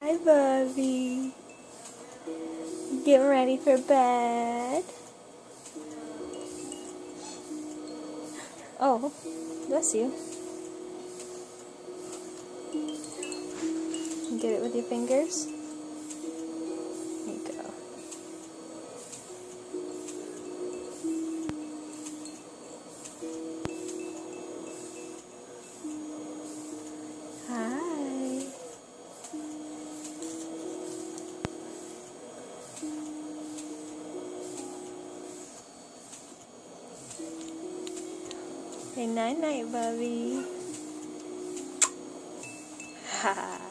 Hi, Bubby. Getting ready for bed. Oh, bless you. Get it with your fingers. There you go. Hi. Say night night, Bubby. Ha.